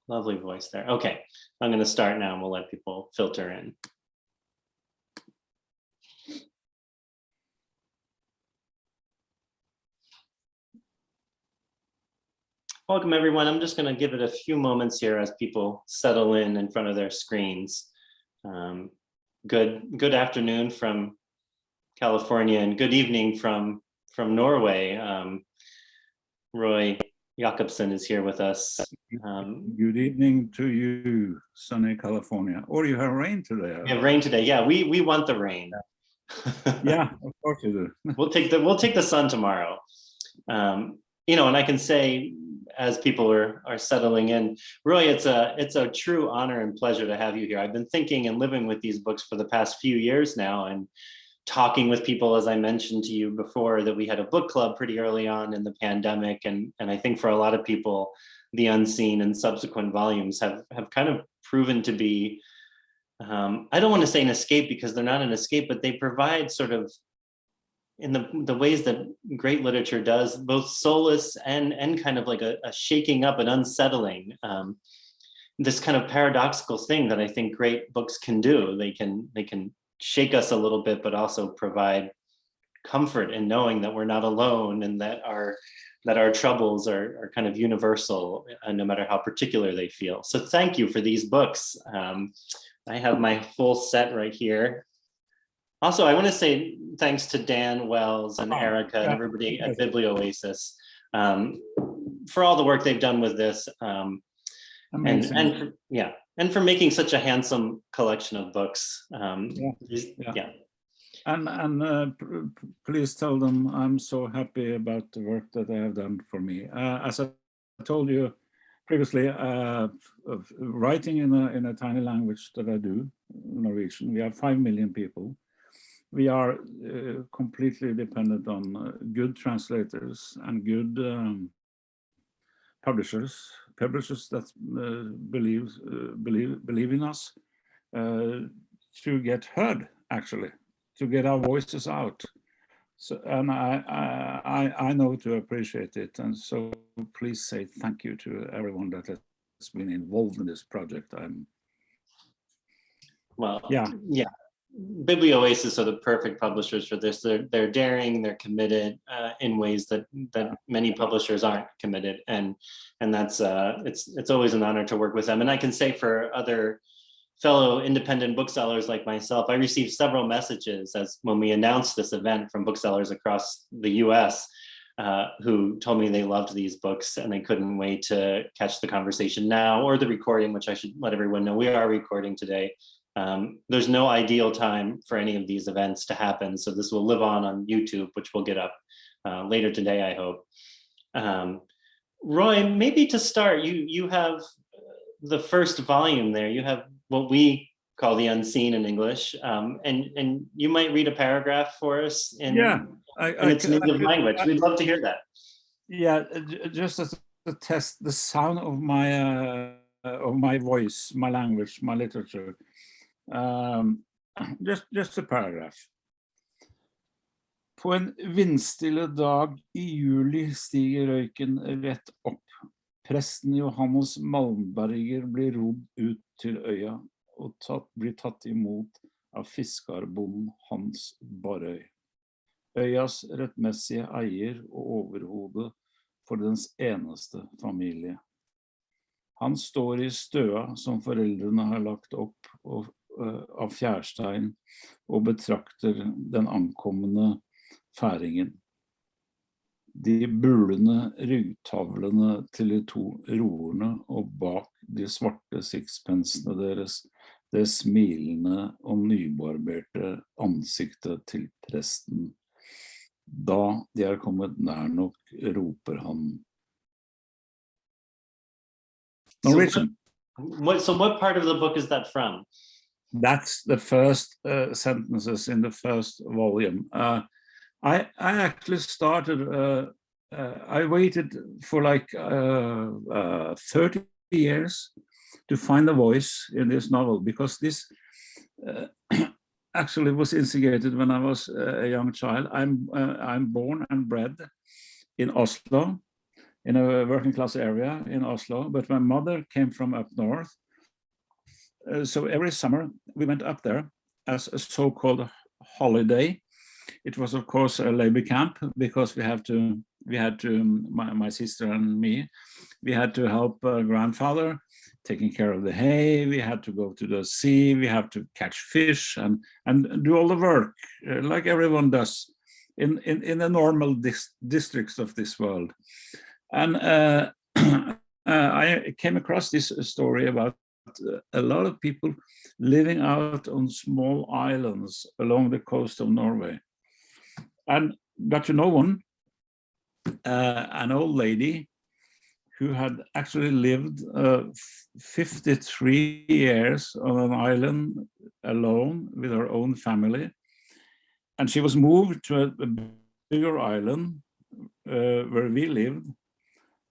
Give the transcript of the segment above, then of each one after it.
Lovely voice there. Okay, I'm going to start now and we'll let people filter in. Welcome, everyone. I'm just going to give it a few moments here as people settle in front of their screens. Good afternoon from California and good evening from Norway. Roy Jacobsen is here with us. Good evening to you, sunny California. Or you have rain today? We have rain today. Yeah, we want the rain. Yeah, of course you do. We'll take the sun tomorrow. And I can say, as people are settling in, Roy, it's a true honor and pleasure to have you here. I've been thinking and living with these books for the past few years now, and talking with people, as I mentioned to you before, that we had a book club pretty early on in the pandemic, and I think for a lot of people, the Unseen and subsequent volumes have kind of proven to be, I don't want to say an escape because they're not an escape, but they provide sort of, in the ways that great literature does, both solace and kind of like a shaking up and unsettling, this kind of paradoxical thing that I think great books can do. They can shake us a little bit, but also provide comfort in knowing that we're not alone and that our troubles are kind of universal, no matter how particular they feel. So thank you for these books. I have my full set right here. Also, I want to say thanks to Dan Wells and Erica and everybody at Biblioasis for all the work they've done with this, and for making such a handsome collection of books. Please tell them I'm so happy about the work that they have done for me. As I told you previously, writing in a tiny language that I do, Norwegian, we have 5 million people. We are completely dependent on good translators and good publishers that believe in us, to get heard, actually, to get our voices out. So, and I know to appreciate it, and so please say thank you to everyone that has been involved in this project. Biblioasis are the perfect publishers for this. They're daring, they're committed in ways that many publishers aren't committed, and that's it's always an honor to work with them. And I can say for other fellow independent booksellers like myself, I received several messages when we announced this event from booksellers across the US who told me they loved these books and they couldn't wait to catch the conversation now or the recording, which I should let everyone know we are recording today. There's no ideal time for any of these events to happen, so this will live on YouTube, which will get up later today, I hope. Roy, maybe to start, you have the first volume there. You have what we call the Unseen in English, and you might read a paragraph for us in its native language. We'd love to hear that. Yeah, just as a test, the sound of my voice, my language, my literature. Just a paragraph. På en vindstille dag I juli stiger røyken rett opp. Presten Johannes Malmberger blir rodd ut til øya og blir tatt imot av fiskarbonden Hans Barrøy. Øyas rettmessige eier og overhode for dens eneste familie. Han står I støa som foreldrene har lagt opp av fjærstein og betrakter den ankommende færingen. De bulende ryggtavlene til de to roerne og bak de svarte sixpensene deres, det smilende og nybarberte ansiktet til presten. Da de kommet nær nok, roper han. Norwegian. So what part of the book is that from? That's the first sentences in the first volume. I actually started, I waited for like 30 years to find a voice in this novel, because this actually was instigated when I was a young child. I'm born and bred in Oslo in a working class area in Oslo, but my mother came from up north. So every summer we went up there as a so-called holiday. It was, of course, a labor camp because we had to, my sister and me, we had to help grandfather taking care of the hay. We had to go to the sea. We had to catch fish and do all the work like everyone does in the normal districts of this world. And I came across this story about a lot of people living out on small islands along the coast of Norway. And got to know one, an old lady who had actually lived 53 years on an island alone with her own family. And she was moved to a bigger island where we lived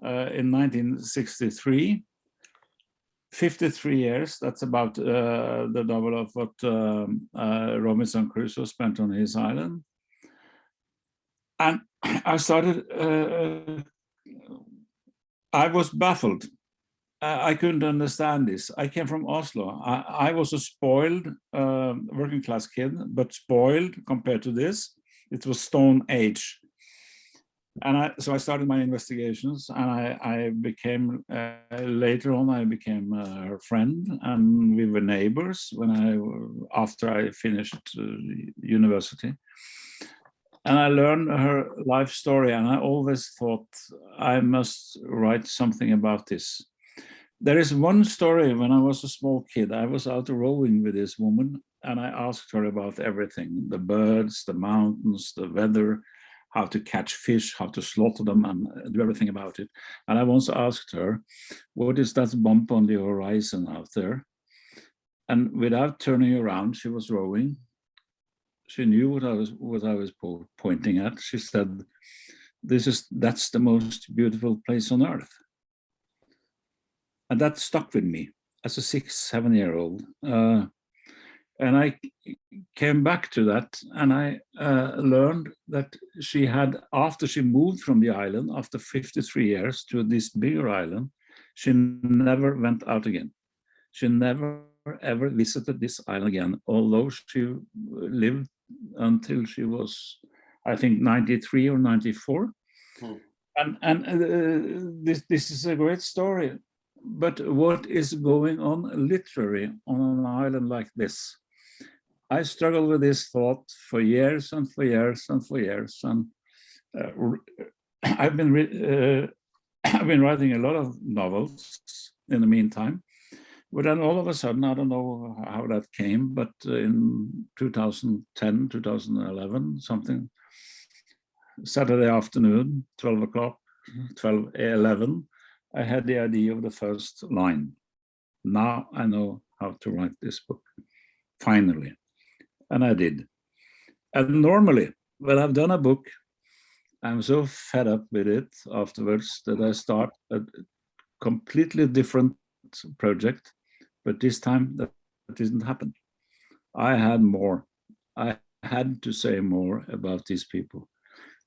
in 1963. 53 years, that's about the double of what Robinson Crusoe spent on his island. And I started, I was baffled. I couldn't understand this. I came from Oslo. I was a spoiled working class kid, but spoiled compared to this. It was Stone Age. And so I started my investigations, and I became, later on, I became her friend, and we were neighbors after I finished university. And I learned her life story, and I always thought I must write something about this. There is one story when I was a small kid. I was out rowing with this woman, and I asked her about everything: the birds, the mountains, the weather, how to catch fish, how to slaughter them, and do everything about it. And I once asked her, what is that bump on the horizon out there? And without turning around, she was rowing. She knew what I was pointing at. She said, that's the most beautiful place on earth. And that stuck with me as a 6-7-year-old. And I came back to that, and I learned that she had, after she moved from the island, after 53 years to this bigger island, she never went out again. She never ever visited this island again, although she lived until she was, I think, 93 or 94. And this is a great story. But what is going on literally on an island like this? I struggled with this thought for years and for years and for years. And I've been writing a lot of novels in the meantime. But then all of a sudden, I don't know how that came, but in 2010, 2011, something, Saturday afternoon, 12 o'clock, 11, I had the idea of the first line. Now I know how to write this book, finally. And I did. And normally, when I've done a book, I'm so fed up with it afterwards that I start a completely different project. But this time that didn't happen. I had more. I had to say more about these people.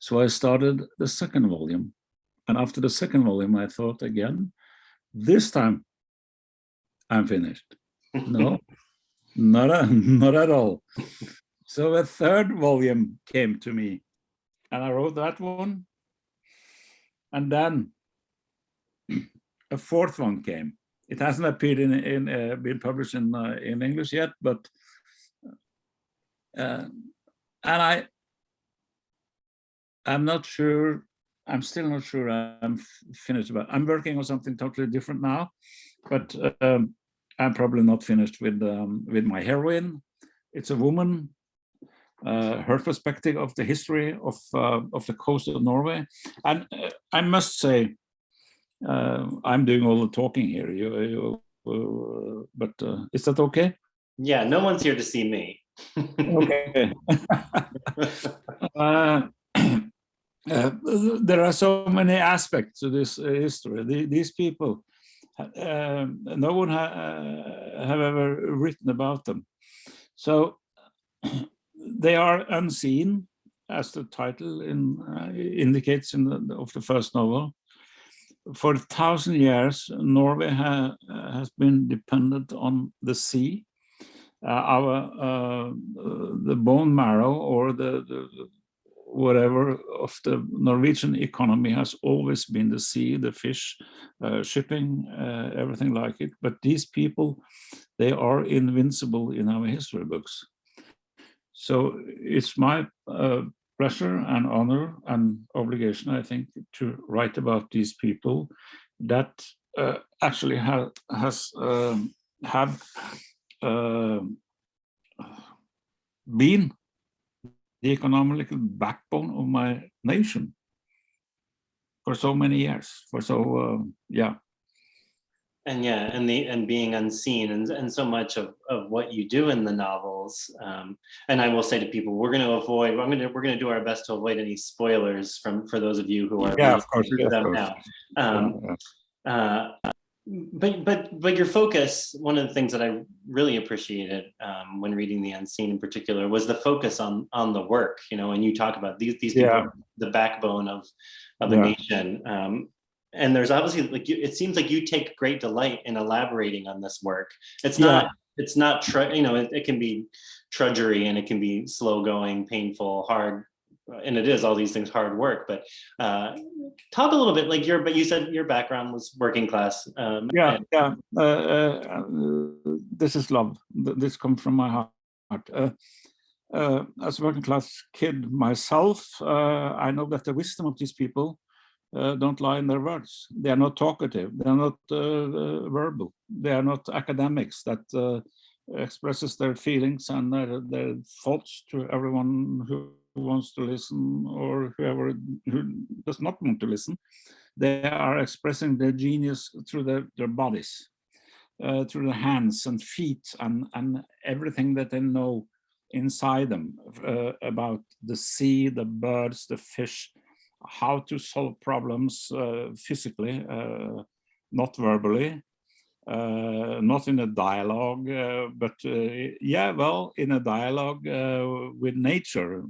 So I started the second volume. And after the second volume, I thought again, this time I'm finished. No, not at all. So a third volume came to me, and I wrote that one. And then a fourth one came. It hasn't appeared been published in English yet, but and I'm not sure. I'm still not sure I'm finished. But I'm working on something totally different now. But I'm probably not finished with my heroine. It's a woman. Her perspective of the history of the coast of Norway, and I must say. I'm doing all the talking here, but is that okay? Yeah, no one's here to see me. Okay. There are so many aspects to this history. These people, no one have ever written about them. So they are unseen, as the title indicates of the first novel. for 1,000 years, Norway has been dependent on the sea. The bone marrow, or the whatever of the Norwegian economy, has always been the sea, the fish, shipping, everything like it. But these people, they are invincible in our history books. So it's my pleasure and honor and obligation, I think, to write about these people that actually have been the economical backbone of my nation for so many years. Yeah. And being unseen, and so much of what you do in the novels. And I will say to people, we're going to do our best to avoid any spoilers for those of you who are reading them now. But your focus, one of the things that I really appreciated when reading The Unseen in particular, was the focus on the work, and you talk about these people are the backbone of a nation. And there's obviously, it seems like you take great delight in elaborating on this work. It can be trudgery, and it can be slow going, painful, hard, and it is all these things, hard work. But talk a little bit, but you said your background was working class. This is love. This comes from my heart. As a working class kid myself, I know that the wisdom of these people don't lie in their words. They are not talkative. They are not verbal. They are not academics that expresses their feelings and their thoughts to everyone who wants to listen, or who does not want to listen. They are expressing their genius through their bodies, through their hands and feet, and everything that they know inside them about the sea, the birds, the fish, how to solve problems physically, not verbally, not in a dialogue, but in a dialogue with nature,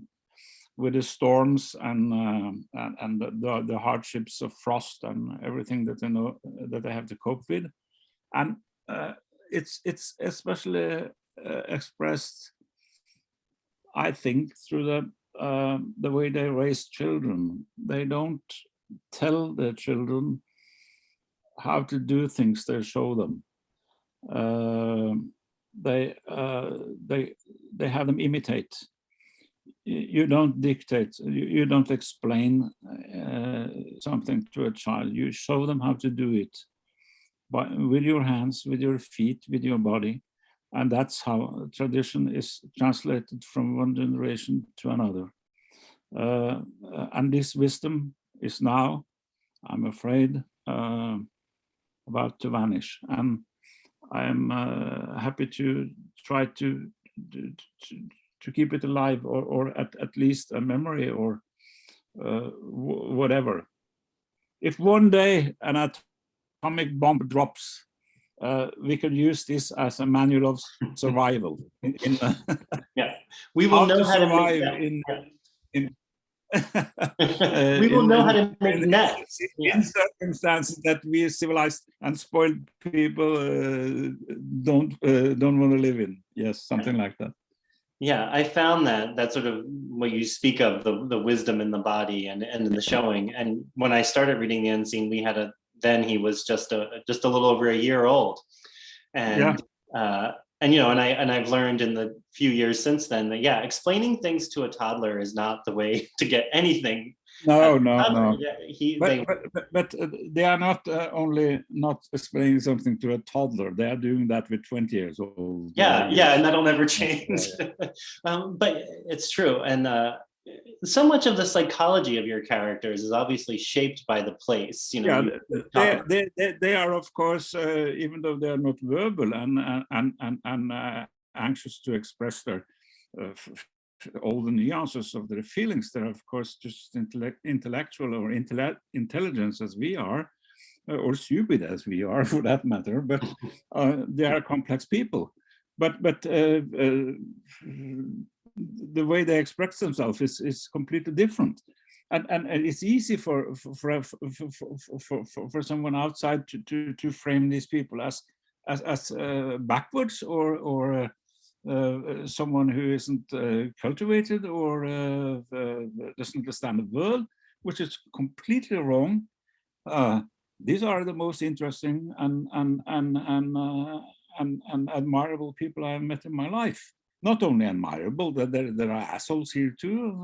with the storms and the hardships of frost and everything that they know that they have to cope with. And it's especially expressed, I think, through the way they raise children. They don't tell their children how to do things, they show them. They have them imitate. You don't dictate, you don't explain something to a child. You show them how to do it with your hands, with your feet, with your body. And that's how tradition is translated from one generation to another. And this wisdom is now, I'm afraid, about to vanish. And I'm happy to try to keep it alive, or at least a memory, or whatever. If one day an atomic bomb drops, we can use this as a manual of survival. We will know how to survive we will know how to make nets in circumstances that we civilized and spoiled people don't want to live in. Yes, something like that. Yeah, I found that sort of what you speak of, the wisdom in the body and in the showing. And when I started reading The Unseen, then he was just a little over a year old, and I've learned in the few years since then that explaining things to a toddler is not the way to get anything. No. But they are not only not explaining something to a toddler, they are doing that with 20 years old. And that'll never change. But it's true. And so much of the psychology of your characters is obviously shaped by the place. They are, of course, even though they are not verbal and anxious to express their all the nuances of their feelings. They're, of course, just intellectual or intelligence as we are, or stupid as we are, for that matter. But they are complex people. But the way they express themselves is completely different. and it's easy for someone outside to frame these people as backwards or someone who isn't cultivated or doesn't understand the world, which is completely wrong. These are the most interesting and admirable people I have met in my life. Not only admirable, that there are assholes here too,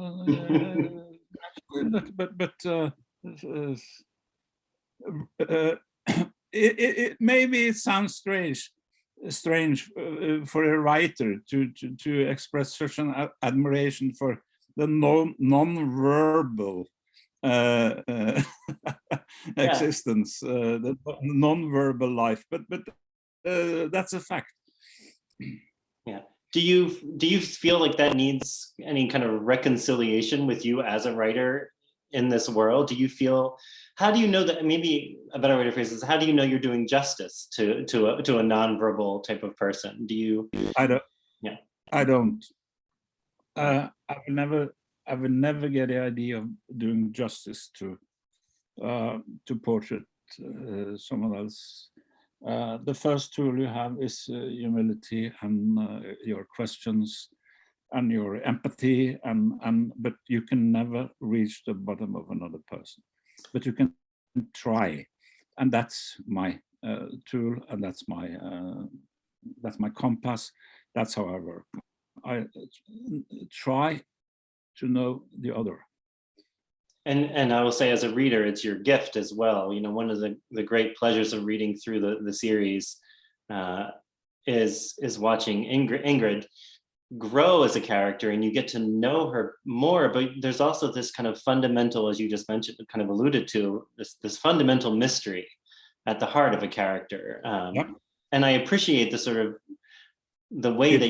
maybe it sounds strange for a writer to express such an admiration for the non-verbal existence, the non-verbal life, but that's a fact. Yeah. Do you feel like that needs any kind of reconciliation with you as a writer in this world? Do you feel, how do you know that, maybe a better way to phrase this, how do you know you're doing justice to a non-verbal type of person? Do you? I don't. Yeah. I don't. I will never get the idea of doing justice to portrait someone else. The first tool you have is humility and your questions and your empathy, but you can never reach the bottom of another person. But you can try, and that's my tool, and that's my compass. That's how I work. I try to know the other. And I will say, as a reader, it's your gift as well. You know, one of the great pleasures of reading through the series is watching Ingrid grow as a character, and you get to know her more. But there's also this kind of fundamental, as you just mentioned, kind of alluded to, this fundamental mystery at the heart of a character. Yep. And I appreciate the sort of the way it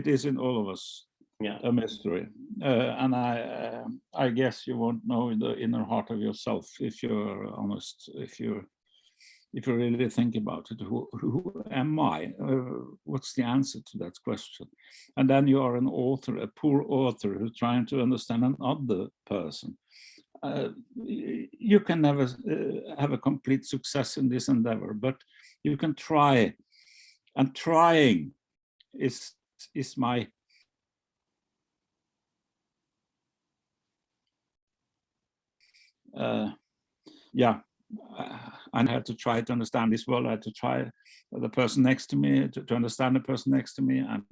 is in all of us. Yeah. A mystery, and I guess you won't know the inner heart of yourself if you're honest. If you really think about it, who am I? What's the answer to that question? And then you are an author, a poor author who's trying to understand another person. You can never have a complete success in this endeavor, but you can try, and trying is my I had to try to understand this world. I had to try the person next to me to understand the person next to me, and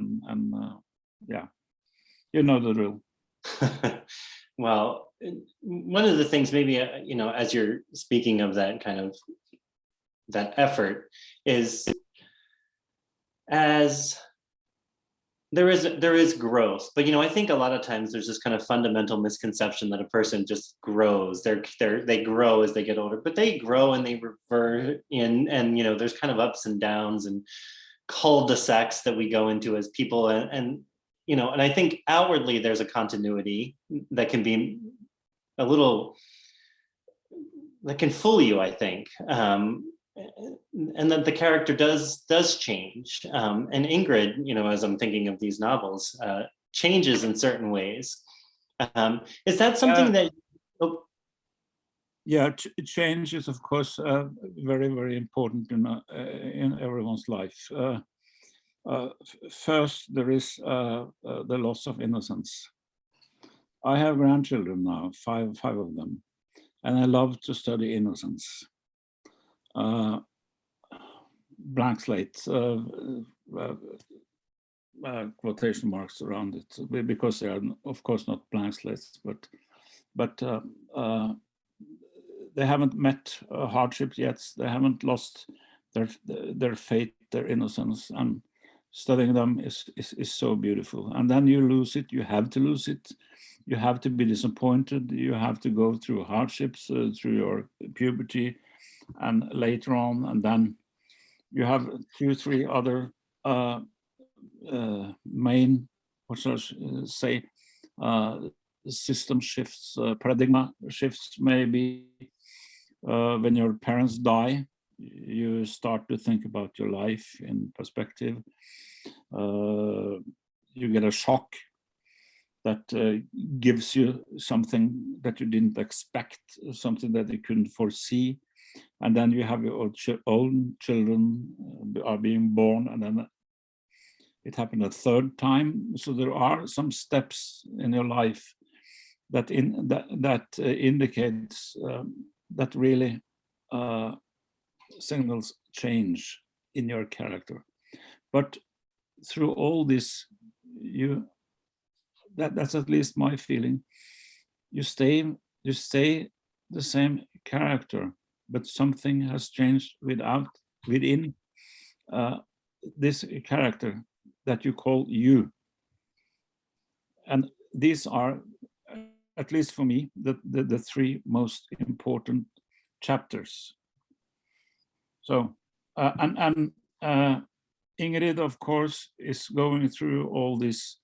you know the drill. Well, one of the things, maybe you know, as you're speaking of that kind of that effort, is as there is growth, but you know, I think a lot of times there's this kind of fundamental misconception that a person just grows. They grow as they get older, but they grow and they revert in, and you know, there's kind of ups and downs and cul-de-sacs that we go into as people, and you know, and I think outwardly there's a continuity that can be a little, that can fool you, I think. And that the character does change. And Ingrid, you know, as I'm thinking of these novels, changes in certain ways. Is that something that? Oh. Yeah, change is of course very, very important in everyone's life. First, there is the loss of innocence. I have grandchildren now, five of them, and I love to study innocence. Blank slate, quotation marks around it, because they are of course not blank slates, but they haven't met hardships yet. They haven't lost their faith, their innocence, and studying them is so beautiful. And then you lose it. You have to lose it. You have to be disappointed. You have to go through hardships through your puberty, and later on, and then you have 2-3 other main, what shall I say, system shifts, paradigm shifts. Maybe when your parents die, you start to think about your life in perspective. You get a shock. gives you something that you didn't expect, something that you couldn't foresee. And then you have your own children are being born, and then it happened a third time. So there are some steps in your life that indicates that really signals change in your character. But through all this, that's at least my feeling. You stay the same character, but something has changed within this character that you call you. And these are, at least for me, the three most important chapters. So, Ingrid, of course, is going through all these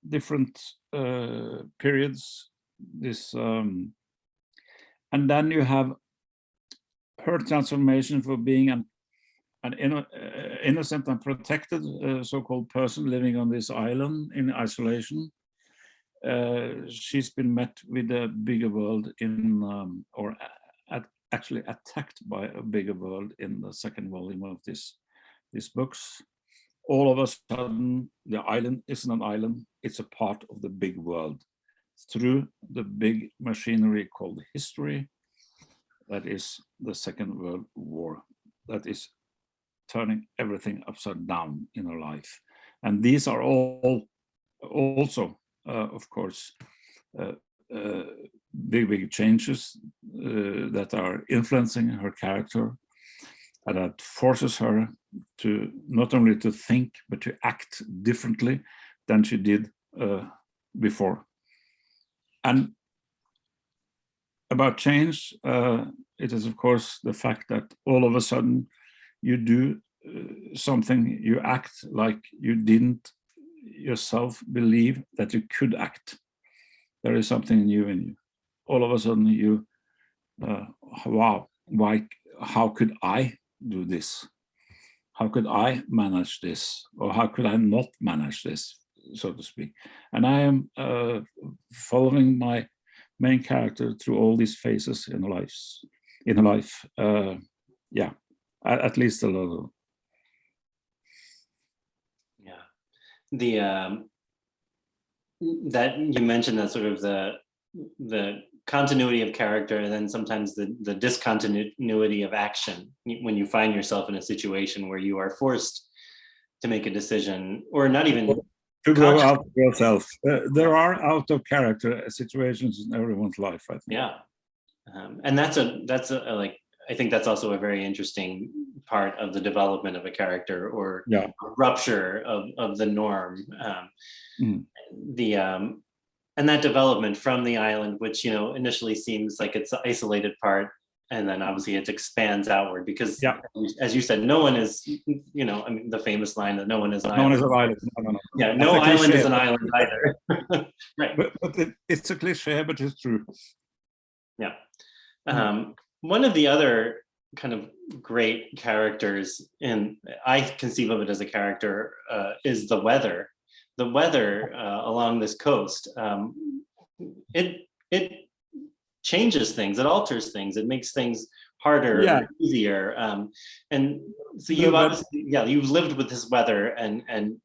different periods. And then you have her transformation for being an innocent and protected so-called person living on this island in isolation. She's been met with a bigger world actually attacked by a bigger world in the second volume of these books. All of a sudden, the island isn't an island, it's a part of the big world through the big machinery called history. That is the Second World War. That is turning everything upside down in our life. And these are all also, of course, big changes that are influencing her character, and that forces her to not only to think, but to act differently than she did before. And about change, it is of course the fact that all of a sudden you do something, you act like you didn't yourself believe that you could act. There is something new in you. All of a sudden you, wow, how could I do this? How could I manage this? Or how could I not manage this, so to speak? And I am following my main character through all these phases in life. Yeah, at least a little. Yeah, that you mentioned that sort of the continuity of character, and then sometimes the discontinuity of action when you find yourself in a situation where you are forced to make a decision, or not even to grow out yourself. There are out of character situations in everyone's life, I think. Yeah, and that's a like, I think that's also a very interesting part of the development of a character, or rupture of the norm. And that development from the island, which initially seems like it's an isolated part, and then obviously it expands outward, because as you said, no one is, I mean, the famous line that no one is an island. No one is an island. No. Yeah, no island is an island either. Right. But it's a cliche, but it's true. Yeah. One of the other kind of great characters, and I conceive of it as a character, is the weather. The weather along this coast, it changes things, it alters things, it makes things harder, or easier. And so you've obviously, you've lived with this weather and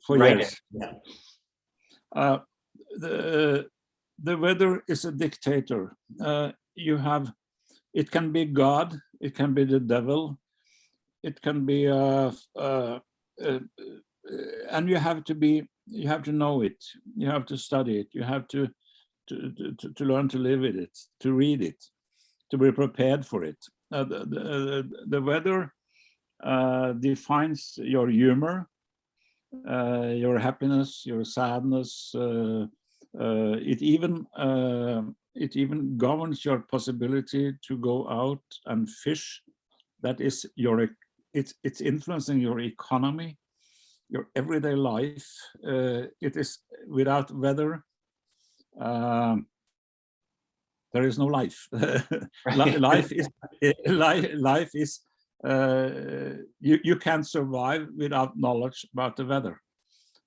for years. Yeah. The weather is a dictator. It can be God, it can be the devil, it can be and you have to know it, you have to study it, you have to learn to live with it, to read it, to be prepared for it. The weather defines your humor, your happiness, your sadness. It even governs your possibility to go out and fish. That is it's influencing your economy, your everyday life. It is, without weather, there is no life. Life is you can't survive without knowledge about the weather.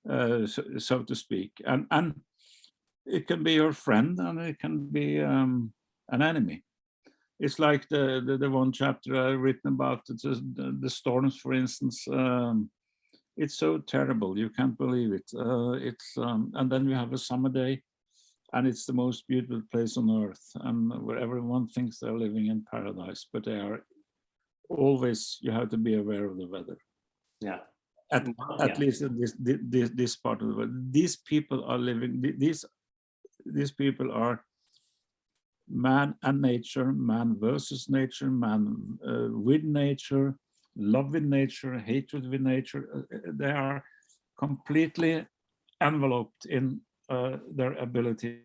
so to speak, and it can be your friend and it can be an enemy. It's like the one chapter I've written about the storms, for instance. It's so terrible, you can't believe it. And then you have a summer day, and it's the most beautiful place on earth, and where everyone thinks they're living in paradise, but they are always, you have to be aware of the weather. Yeah. At least in this part of the world. These people are living, these people are man and nature, man versus nature, man with nature, love with nature, hatred with nature. They are completely enveloped in their ability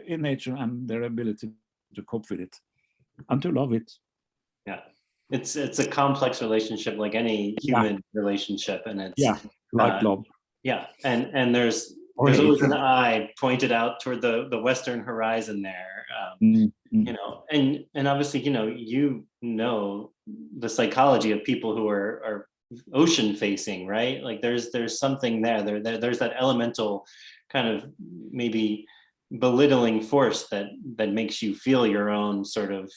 in nature and their ability to cope with it and to love it. Yeah, it's a complex relationship, like any human relationship, and it's like love. Yeah, and there's always an eye pointed out toward the western horizon there. You know, and obviously, you know the psychology of people who are ocean facing, right? Like there's something there's that elemental kind of maybe belittling force that makes you feel your own sort of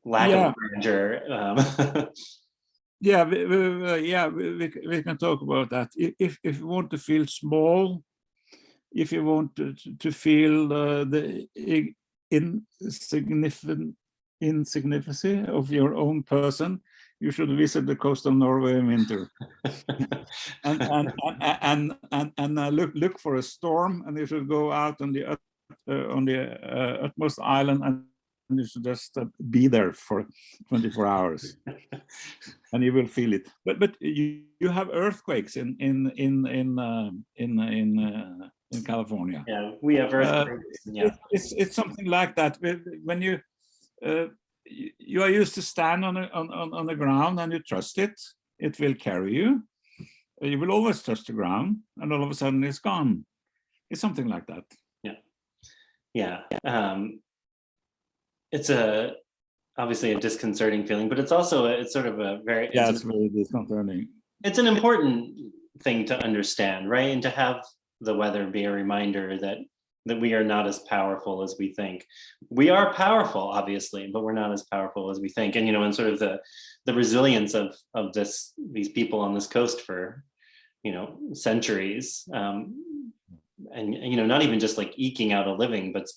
lack of grandeur. We can talk about that. If you want to feel small, if you want to feel the insignificance of your own person, you should visit the coast of Norway in winter, and look for a storm, and you should go out on the utmost island, and you should just be there for 24 hours, and you will feel it. But you have earthquakes in California. Yeah, we have earthquakes. It's something like that. When you are used to stand on the ground and you trust it, it will carry you. You will always trust the ground, and all of a sudden it's gone. It's something like that. Yeah. It's obviously a disconcerting feeling, but it's also it's sort of a very it's very disconcerting. It's an important thing to understand, right? And to have the weather be a reminder that we are not as powerful as we think. We are powerful, obviously, but we're not as powerful as we think. And and sort of the resilience of these people on this coast for centuries. And not even just like eking out a living, but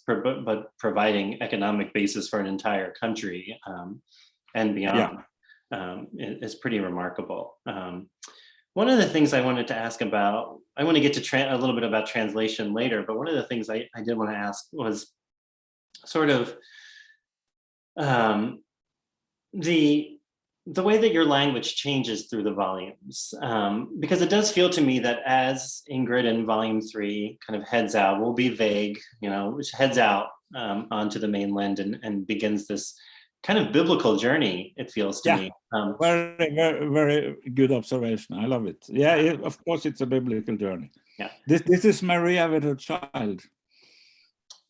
providing economic basis for an entire country and beyond is pretty remarkable. One of the things I wanted to ask about, I want to get to a little bit about translation later, but one of the things I did want to ask was sort of the way that your language changes through the volumes, because it does feel to me that as Ingrid in volume 3 kind of heads out, will be vague, which heads out onto the mainland and begins this kind of biblical journey, it feels to me. Very, very, very good observation. I love it. Of course, it's a biblical journey. Yeah. This is Maria with her child.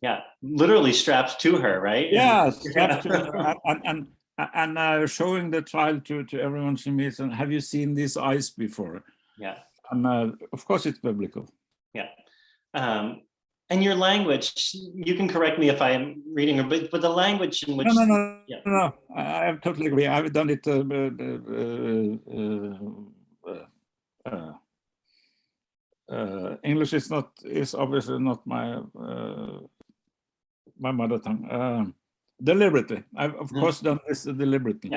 Yeah, literally strapped to her, right? Yeah, strapped to her, and showing the child to everyone she meets, and have you seen these eyes before? Yeah. And of course it's biblical. Yeah. And your language, you can correct me if I'm reading, but the language in which... No, I totally agree. I've done it English is obviously not my mother tongue. Deliberately, I've of course done this deliberately.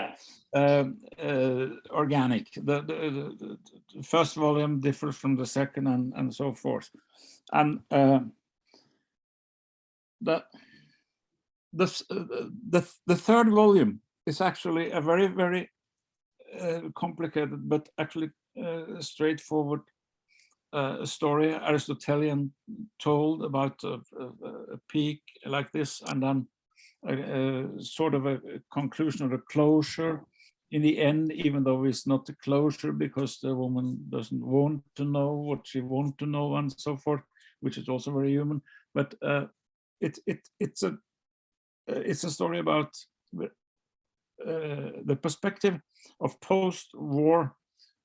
Organic. The first volume differs from the second, and so forth. And the third volume is actually a very, very complicated but actually straightforward story, Aristotelian, told about a peak like this, and then sort of a conclusion or a closure in the end, even though it's not a closure because the woman doesn't want to know what she wants to know, and so forth, which is also very human. But it's a story about the perspective of post-war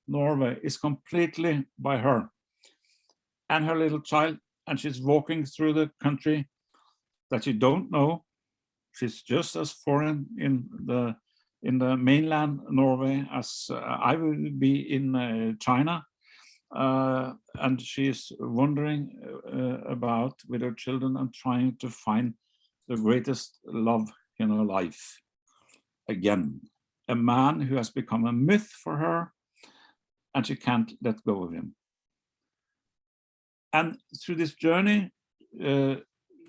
Norway is completely by her. and her little child, and she's walking through the country that she don't know. She's just as foreign in the mainland Norway as I will be in China, and she's wandering about with her children and trying to find the greatest love in her life again. A man who has become a myth for her, and she can't let go of him. And through this journey,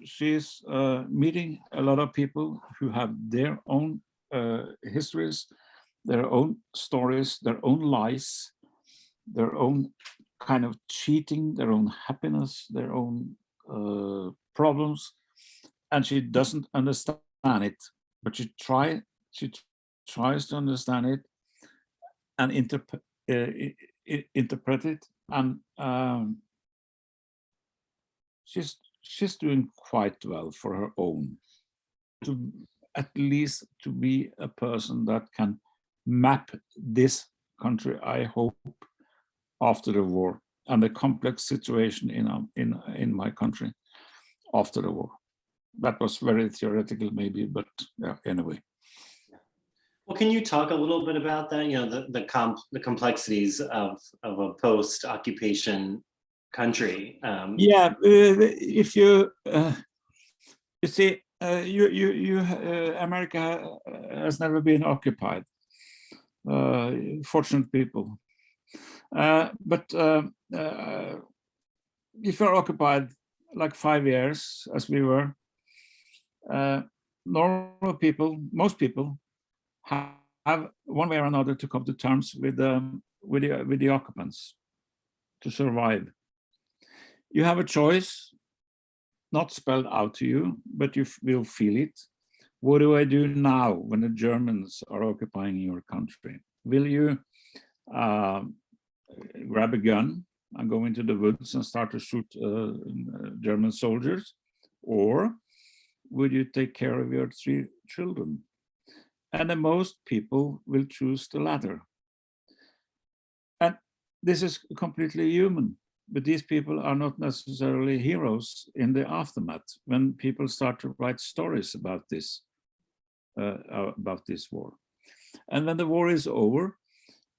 she's meeting a lot of people who have their own histories, their own stories, their own lies, their own kind of cheating, their own happiness, their own problems, and she doesn't understand it, but she tries to understand it and interpret it, and she's doing quite well for her own, to at least to be a person that can map this country, I hope, after the war, and the complex situation in my country after the war. That was very theoretical, maybe, but yeah, anyway. Well, can you talk a little bit about that? You know, the complexities of a post-occupation country. Yeah, if you see, America has never been occupied. Fortunate people, but if you're occupied like 5 years, as we were, normal people, most people, have one way or another to come to terms with the occupants to survive. You have a choice, not spelled out to you, but you will feel it. What do I do now when the Germans are occupying your country? Will you grab a gun and go into the woods and start to shoot German soldiers? Or would you take care of your 3 children? And the most people will choose the latter. And this is completely human, but these people are not necessarily heroes in the aftermath when people start to write stories about this war. And when the war is over,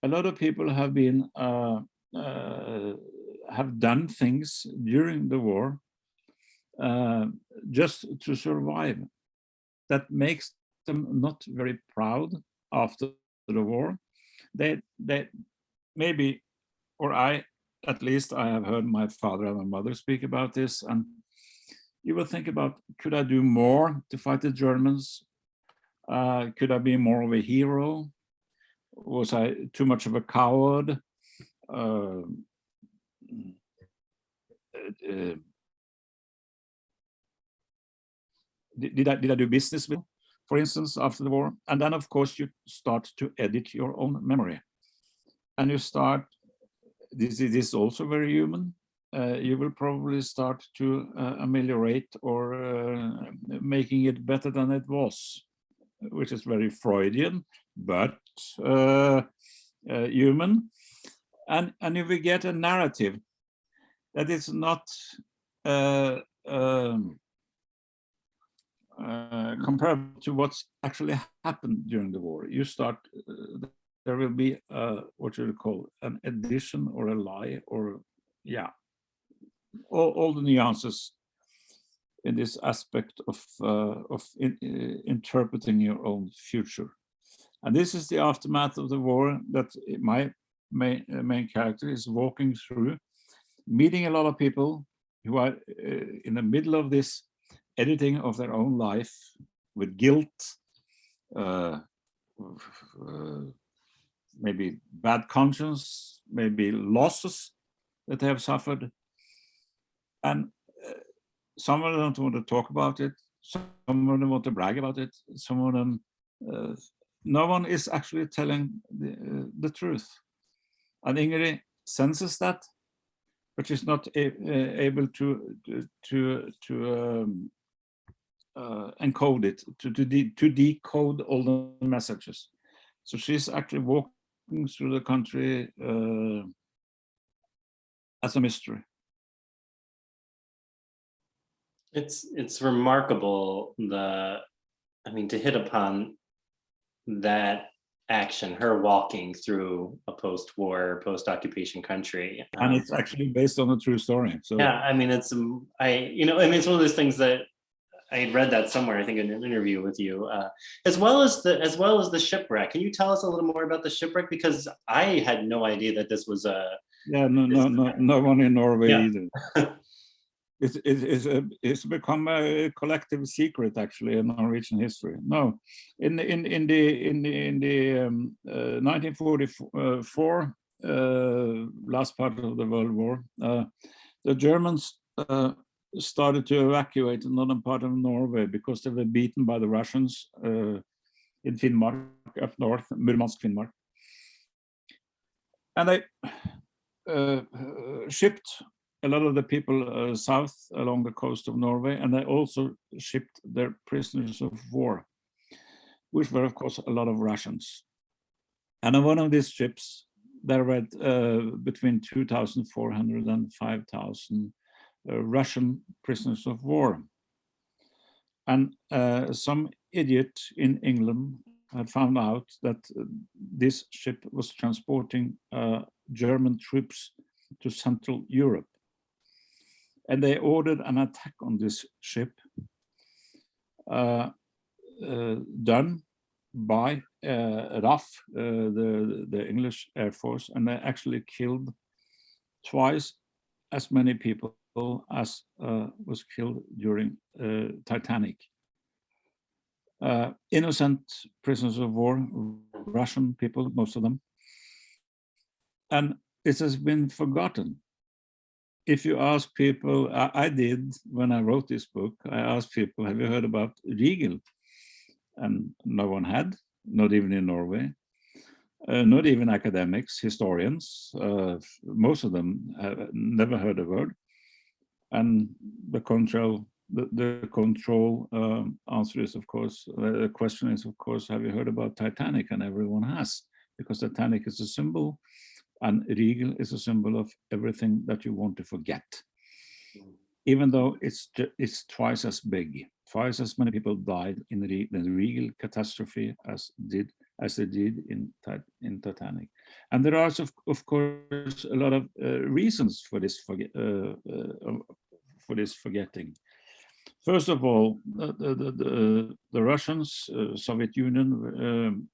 a lot of people have been have done things during the war just to survive. That makes them not very proud after the war. They maybe, or at least I have heard my father and my mother speak about this, and you will think about, could I do more to fight the Germans? Could I be more of a hero? Was I too much of a coward? Did I do business with, for instance, after the war? And then, of course, you start to edit your own memory. And you start, this is also very human. You will probably start to ameliorate or making it better than it was, which is very Freudian, but human. And if we get a narrative that is not comparable to what's actually happened during the war, you start, there will be what you would call an addition or a lie, or yeah, all the nuances in this aspect of interpreting your own future. And this is the aftermath of the war that my main character is walking through, meeting a lot of people who are in the middle of this editing of their own life with guilt, maybe bad conscience, maybe losses that they have suffered. And some of them don't want to talk about it, some of them want to brag about it, some of them, no one is actually telling the truth. And Ingrid senses that, but she's not able to encode it, to decode all the messages. So she's actually walking through the country as a mystery. It's remarkable to hit upon that action, her walking through a post-war, post-occupation country. And it's actually based on a true story. So Yeah, it's it's one of those things that I had read that somewhere, I think in an interview with you, as well as the shipwreck. Can you tell us a little more about the shipwreck? Because I had no idea that this was no one in Norway Yeah. either. It's become a collective secret, actually, in Norwegian history. No, in the 1944 last part of the World War, the Germans started to evacuate the northern part of Norway because they were beaten by the Russians in Finnmark, up north, Murmansk, Finnmark, and they shipped a lot of the people south along the coast of Norway, and they also shipped their prisoners of war, which were, of course, a lot of Russians. And on one of these ships, there were between 2,400 and 5,000 Russian prisoners of war. And some idiot in England had found out that this ship was transporting German troops to Central Europe. And they ordered an attack on this ship done by RAF, the English Air Force, and they actually killed twice as many people as was killed during Titanic. Innocent prisoners of war, Russian people, most of them. And it has been forgotten. If you ask people, I did when I wrote this book, I asked people, have you heard about Rigel? And no one had, not even in Norway, not even academics, historians. Most of them have never heard a word. And the control answer is, of course, the question is, of course, have you heard about Titanic? And everyone has, because Titanic is a symbol. And Rigel is a symbol of everything that you want to forget, even though it's twice as big, twice as many people died in the Rigel catastrophe as they did in Titanic. And there are, of course, a lot of reasons for this forgetting. First of all, the Russians, Soviet Union,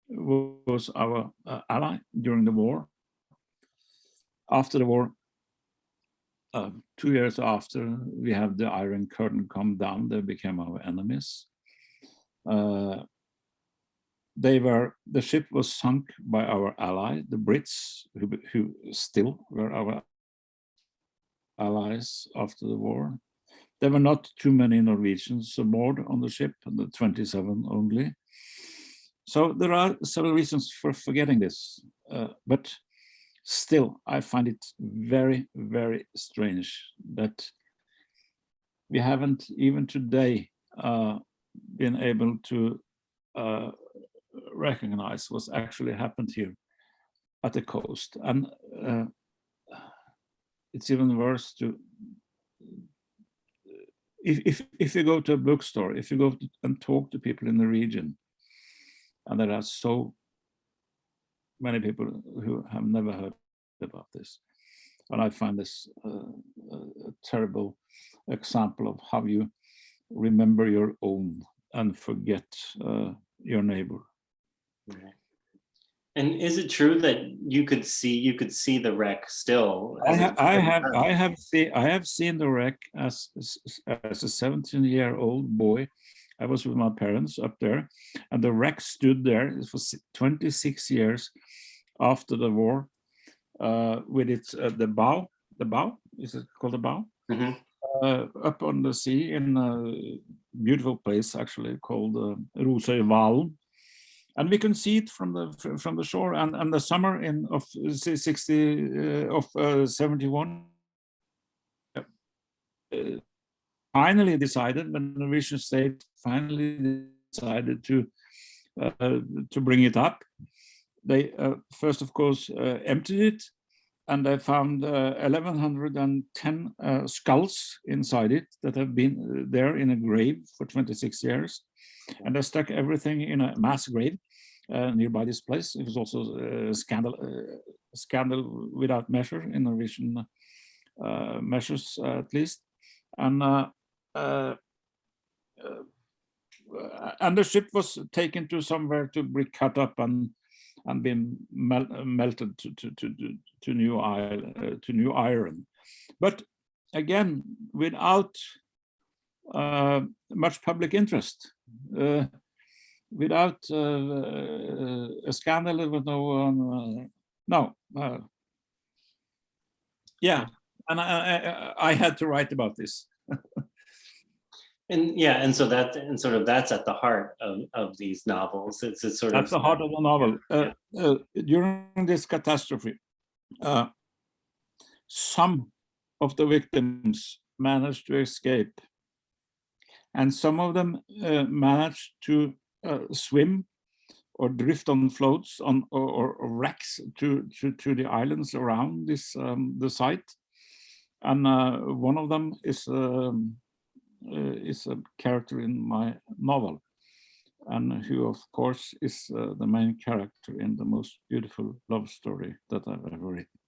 was our ally during the war. After the war, 2 years after, we have the Iron Curtain come down, they became our enemies. The ship was sunk by our ally, the Brits, who still were our allies after the war. There were not too many Norwegians aboard on the ship, 27 only. So there are several reasons for forgetting this, but still, I find it very, very strange that we haven't even today been able to recognize what's actually happened here at the coast. And it's even worse to, if you go to a bookstore, if you go and talk to people in the region, and there are so many people who have never heard about this. And I find this a terrible example of how you remember your own and forget your neighbor. And is it true that you could see the wreck still? I have seen the wreck as a 17-year-old boy. I was with my parents up there, and the wreck stood there for 26 years after the war, with its the bow, is it called the bow? Mm-hmm. Up on the sea in a beautiful place actually called Rosøyvalen, and we can see it from the shore. And the summer of 71. Finally decided, when the Norwegian state finally decided to bring it up, they first, of course, emptied it, and they found 1,110 skulls inside it that have been there in a grave for 26 years. And they stuck everything in a mass grave nearby this place. It was also a scandal without measure in Norwegian measures, at least. And the ship was taken to somewhere to be cut up and been melted to new iron. But again, without much public interest, without a scandal, there was yeah, and I had to write about this. And yeah, and so that's at the heart of these novels. It's sort of at the heart of the novel. During this catastrophe, some of the victims managed to escape, and some of them managed to swim or drift on floats or wrecks to the islands around this the site, and one of them is a character in my novel, and who of course is the main character in the most beautiful love story that I've ever written.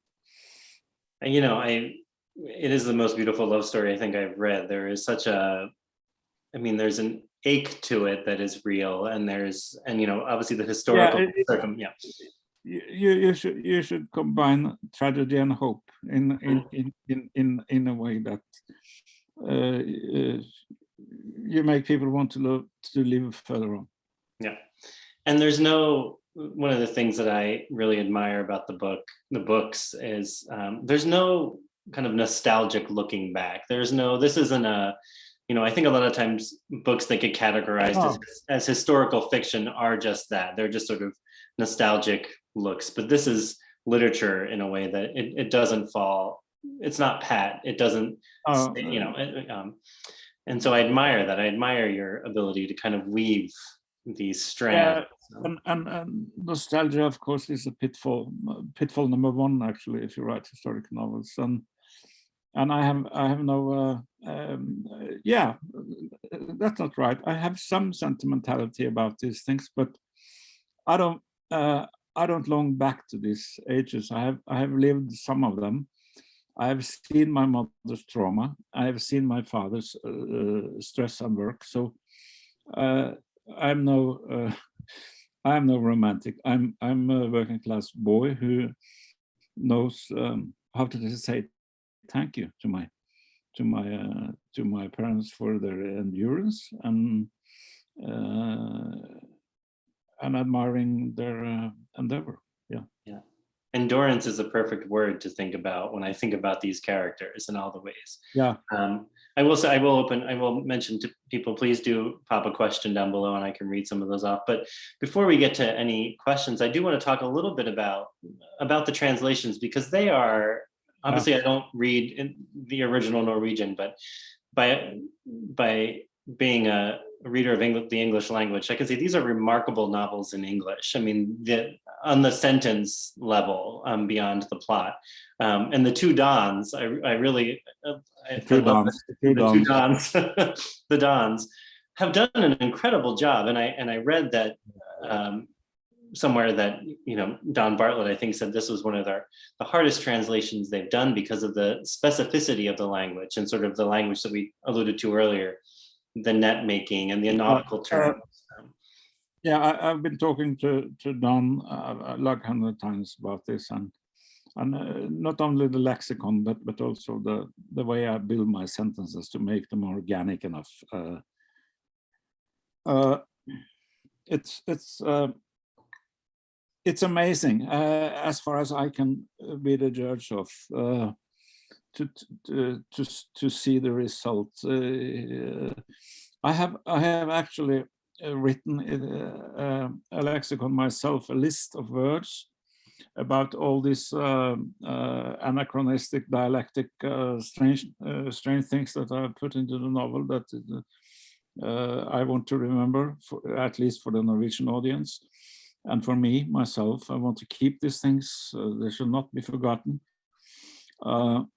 And it is the most beautiful love story I think I've read. There is such there's an ache to it that is real, and obviously the historical you should combine tragedy and hope in a way that you make people want to live further on. Yeah, and one of the things that I really admire about the books is there's no kind of nostalgic looking back. This isn't a, I think a lot of times books that get categorized as historical fiction are just that. They're just sort of nostalgic looks, but this is literature in a way that it doesn't fall. It's not pat. It doesn't, and so I admire that. I admire your ability to kind of weave these strands. Yeah, and nostalgia, of course, is a pitfall number one, actually, if you write historical novels. And I have no, that's not right. I have some sentimentality about these things, but I don't long back to these ages. I have lived some of them. I have seen my mother's trauma. I have seen my father's stress and work. So I'm no romantic. I'm a working class boy who knows how to say thank you to my parents for their endurance and admiring their endeavor. Yeah. Endurance is a perfect word to think about when I think about these characters in all the ways. Yeah. I will mention to people, please do pop a question down below and I can read some of those off. But before we get to any questions, I do want to talk a little bit about the translations, because they are, obviously I don't read in the original Norwegian, but by being a reader of the English language, I can say these are remarkable novels in English. I mean, on the sentence level, beyond the plot, and the two Dons. The Dons have done an incredible job, and I read that somewhere that Don Bartlett, I think, said this was one of the hardest translations they've done because of the specificity of the language and sort of the language that we alluded to earlier, the net making and the nautical terms. I've been talking to Don like 100 times about this, and not only the lexicon, but also the way I build my sentences to make them organic enough. It's amazing, as far as I can be the judge of, to see the result. I have actually written a lexicon myself, a list of words about all these anachronistic, dialectic, strange things that I put into the novel that I want to remember, at least for the Norwegian audience. And for me, myself, I want to keep these things. They should not be forgotten. and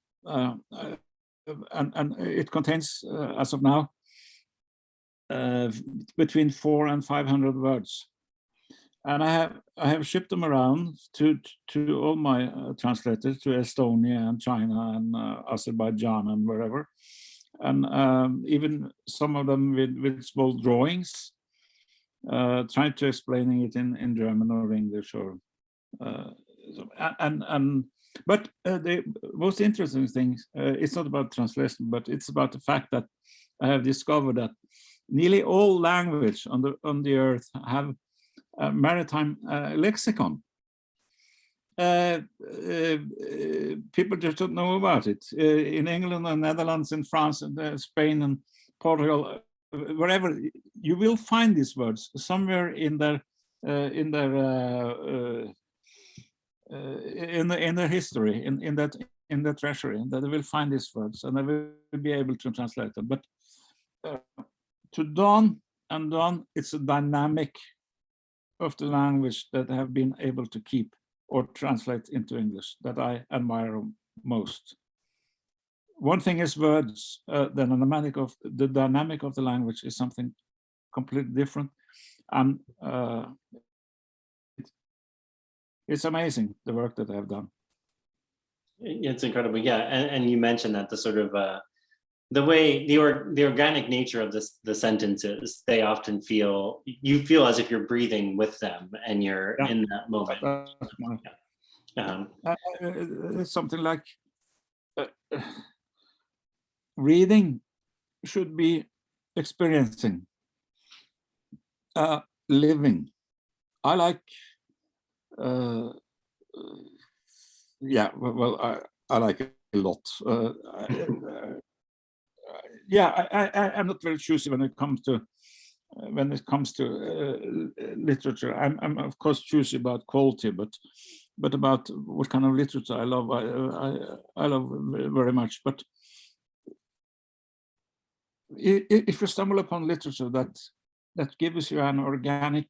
it contains, as of now, between 400 and 500 words. And I have shipped them around to all my translators, to Estonia and China and Azerbaijan and wherever, and even some of them with small drawings, trying to explaining it in German or English or but the most interesting thing, it's not about translation, but it's about the fact that I have discovered that nearly all language on the earth have a maritime lexicon. People just don't know about it. In England and Netherlands and France and Spain and Portugal, wherever, you will find these words somewhere in their history, in the treasury, that they will find these words and they will be able to translate them. But to dawn and dawn, it's a dynamic of the language that I have been able to keep or translate into English that I admire most. One thing is words, the dynamic of the language is something completely different, and it's amazing the work that I have done. It's incredible, yeah. And you mentioned that the sort of the way the organic nature of the sentences, they often you feel as if you're breathing with them and you're in that moment. It's something like reading should be experiencing, living. I like, I like it a lot. I'm not very choosy when it comes to literature. I'm of course choosy about quality, but about what kind of literature I love. I love very much. But if you stumble upon literature that gives you an organic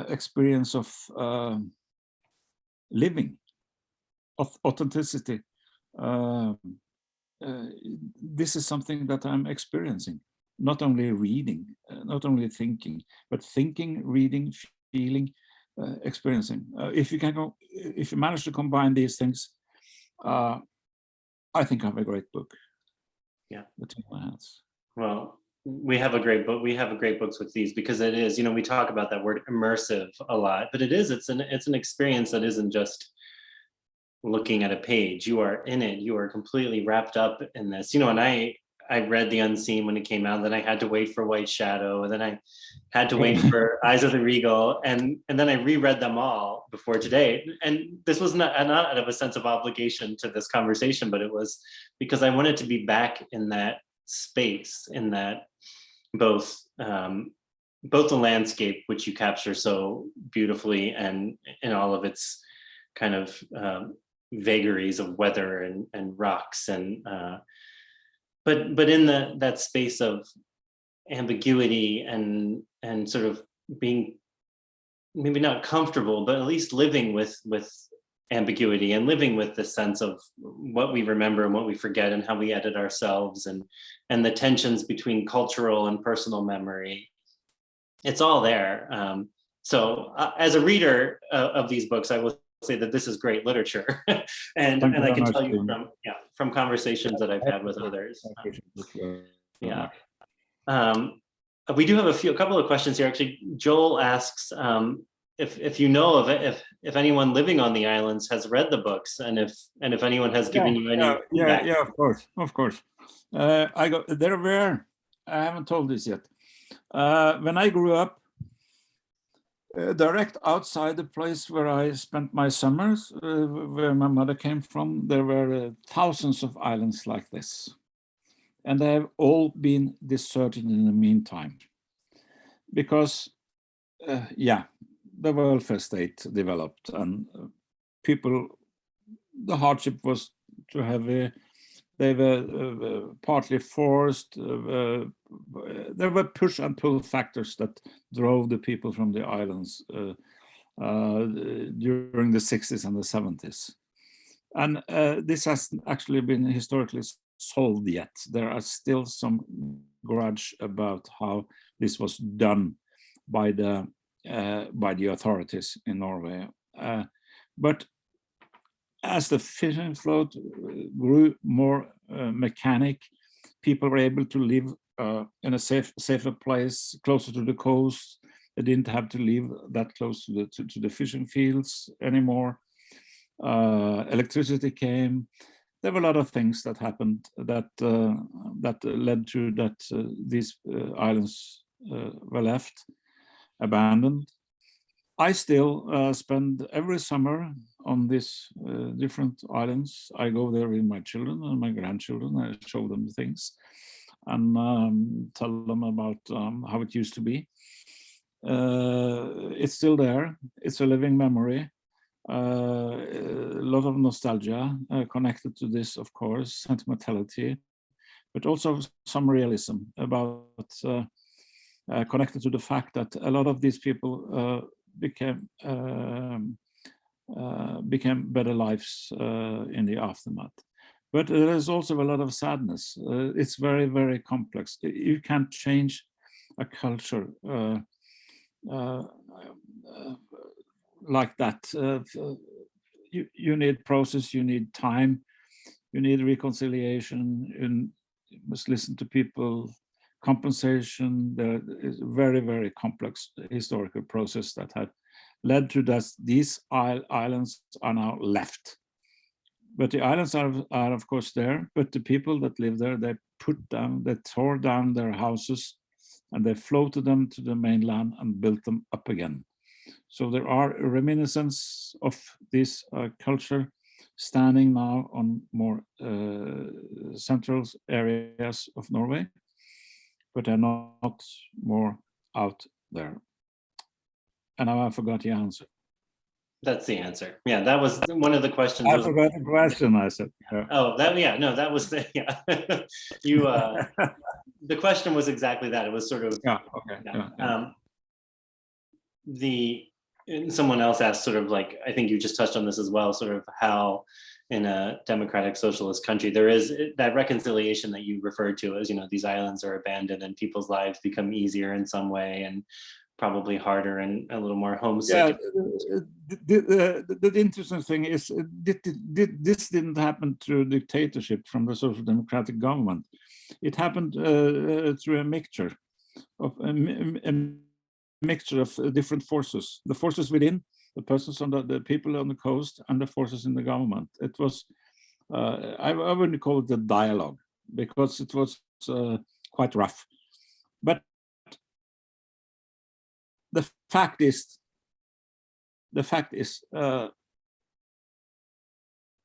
experience of living, of authenticity, this is something that I'm experiencing. Not only reading, not only thinking, but thinking, reading, feeling, experiencing. If you manage to combine these things, I think I have a great book. Yeah. Between my hands. Well, we have a great book. We have great books with these because it is, we talk about that word immersive a lot, but it's an experience that isn't just looking at a page. You are in it. You are completely wrapped up in this. And I read The Unseen when it came out. Then I had to wait for White Shadow, and then I had to wait for Eyes of the Rigel, and then I reread them all before today. And this was not out of a sense of obligation to this conversation, but it was because I wanted to be back in that space, in that both the landscape, which you capture so beautifully, and in all of its kind of vagaries of weather and rocks, and but in that space of ambiguity and sort of being maybe not comfortable, but at least living with ambiguity and living with the sense of what we remember and what we forget and how we edit ourselves, and the tensions between cultural and personal memory. It's all there. So as a reader of these books, I will say that this is great literature, and I can tell you from conversations that I've had with others. We do have a couple of questions here. Actually, Joel asks if you know of it, if anyone living on the islands has read the books, and if anyone has given you any feedback. Yeah, of course. I haven't told this yet. When I grew up, direct outside the place where I spent my summers, where my mother came from, there were thousands of islands like this. And they have all been deserted in the meantime. Because, the welfare state developed, and the hardship was to have they were partly forced. There were push and pull factors that drove the people from the islands during the 60s and the 70s. And this hasn't actually been historically solved yet. There are still some grudge about how this was done by the authorities in Norway. But as the fishing float grew more mechanic, people were able to live in a safer place, closer to the coast. They didn't have to live that close to the fishing fields anymore. Electricity came. There were a lot of things that happened that led to that these islands were left abandoned. I still spend every summer on these different islands. I go there with my children and my grandchildren. I show them things and tell them about how it used to be. It's still there. It's a living memory. A lot of nostalgia connected to this, of course, sentimentality, but also some realism about connected to the fact that a lot of these people became better lives in the aftermath. But there is also a lot of sadness. It's very, very complex. You can't change a culture like that. You need process, you need time, you need reconciliation, and you must listen to people, compensation. There is a very, very complex historical process that had led to that. These islands are now left. But the islands are of course there, but the people that live there, they tore down their houses and they floated them to the mainland and built them up again. So there are reminiscences of this culture standing now on more central areas of Norway, but they're not more out there. And now I forgot the answer. That's the answer. Yeah, that was one of the questions. I forgot the question, I said. Yeah. Oh, that was the, yeah. You, the question was exactly that. It was sort of, yeah, okay. Yeah. And someone else asked sort of like, I think you just touched on this as well, sort of how in a democratic socialist country, there is that reconciliation that you referred to as, these islands are abandoned and people's lives become easier in some way and probably harder and a little more homesick. Yeah, the interesting thing is this didn't happen through dictatorship from the social democratic government. It happened through a mixture of different forces. The forces within, the persons on the people on the coast, and the forces in the government. It was, I wouldn't call it a dialogue because it was quite rough. But the fact is,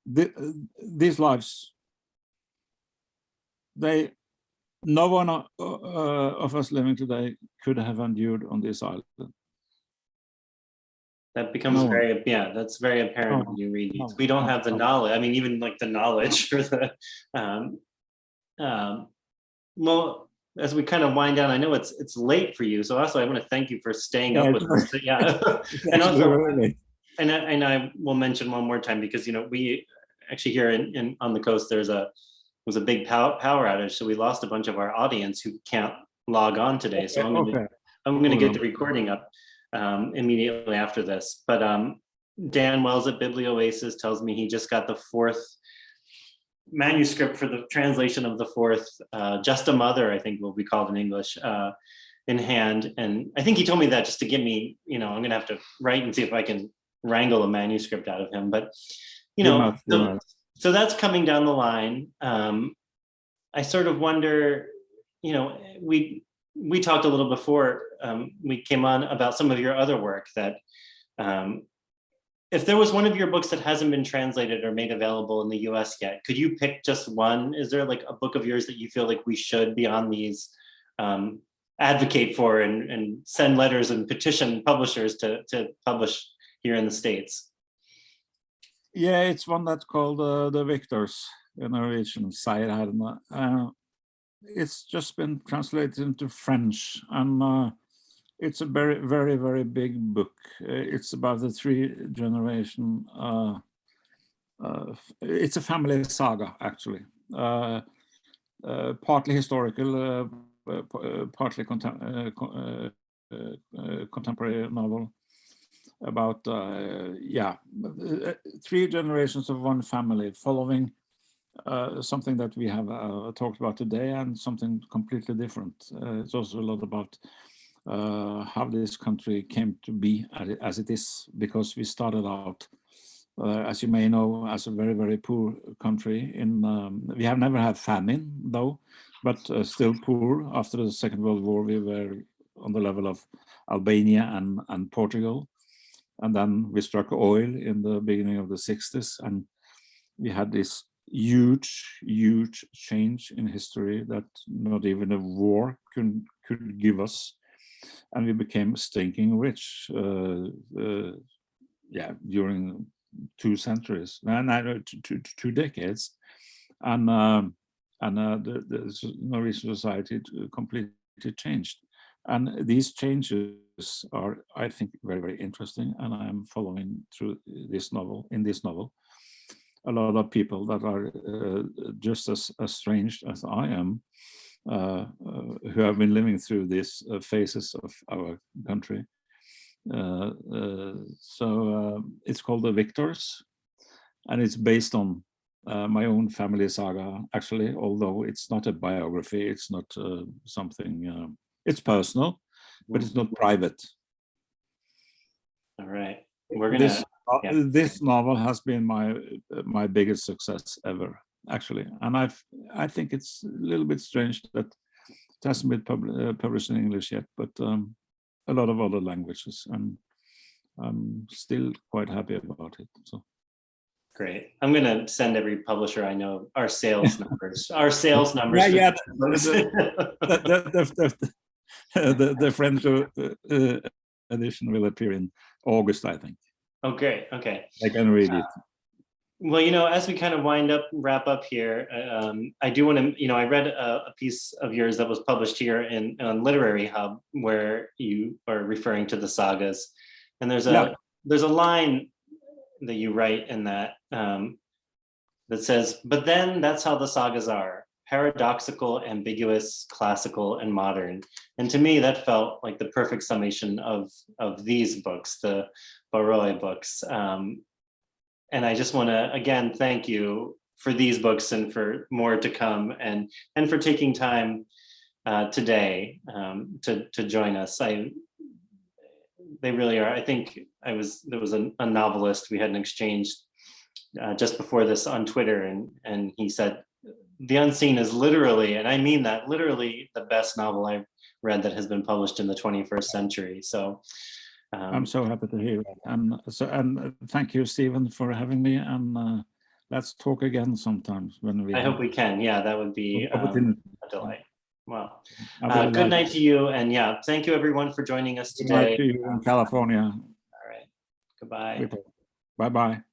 these lives, no one of us living today could have endured on this island. That becomes that's very apparent when you read these. We don't have the knowledge. I mean, even like the knowledge for the, well, as we kind of wind down, I know it's late for you. So also I want to thank you for staying up with us. Yeah. And also, and I will mention one more time because, we actually here on the coast, was a big power outage. So we lost a bunch of our audience who can't log on today. So I'm going to get the recording up immediately after this. But Dan Wells at Biblioasis tells me he just got the 4th manuscript for the translation of the 4th, Just a Mother, I think will be called in English, in hand. And I think he told me that just to give me, I'm going to have to write and see if I can wrangle a manuscript out of him. But, so that's coming down the line. I sort of wonder, we talked a little before we came on about some of your other work that if there was one of your books that hasn't been translated or made available in the US yet, could you pick just one? Is there like a book of yours that you feel like we should, beyond these, advocate for and send letters and petition publishers to publish here in the States? Yeah, it's one that's called The Victors in Norwegian, Seierherrene. It's just been translated into French, and it's a very, very, very big book. It's about the 3 generation it's a family saga, actually. Partly historical, partly contemporary novel about 3 generations of one family following something that we have talked about today, and something completely different. It's also a lot about how this country came to be as it is, because we started out, as you may know, as a very, very poor country. We have never had famine, though, but still poor. After the Second World War, we were on the level of Albania and Portugal. And then we struck oil in the beginning of the 60s, and we had this huge change in history that not even a war could give us. And we became stinking rich during 2 centuries, and 2 decades. And the Norwegian society completely changed. And these changes are, I think, very, very interesting. And I'm following through this novel, a lot of people that are just as estranged as I am, who have been living through these phases of our country. So it's called The Victors, and it's based on my own family saga, actually, although it's not a biography. It's not something, it's personal, but it's not private. All right. We're gonna this novel has been my biggest success ever, actually, and I think it's a little bit strange that it hasn't been published in English yet, but a lot of other languages, and I'm still quite happy about it. So great. I'm gonna send every publisher I know our sales numbers. The French edition will appear in August, I think. Oh, great. Okay. I can read it. Well, as we kind of wrap up here, I do want to, I read a piece of yours that was published here on Literary Hub, where you are referring to the sagas, and there's a line that you write in that that says, "But then that's how the sagas are: paradoxical, ambiguous, classical, and modern." And to me, that felt like the perfect summation of these books, the Barrøy books. And I just want to, again, thank you for these books and for more to come, and for taking time today to join us. They really are. I think there was a novelist, we had an exchange just before this on Twitter, and he said, "The Unseen is literally," and I mean that, literally the best novel I've read that has been published in the 21st century. So I'm so happy to hear it. And thank you, Stephen, for having me. And let's talk again sometimes when we. I hope we can. Yeah, that would be a delight. Well, good night to you. And thank you everyone for joining us today. Good night to you in California. All right. Goodbye. Bye-bye.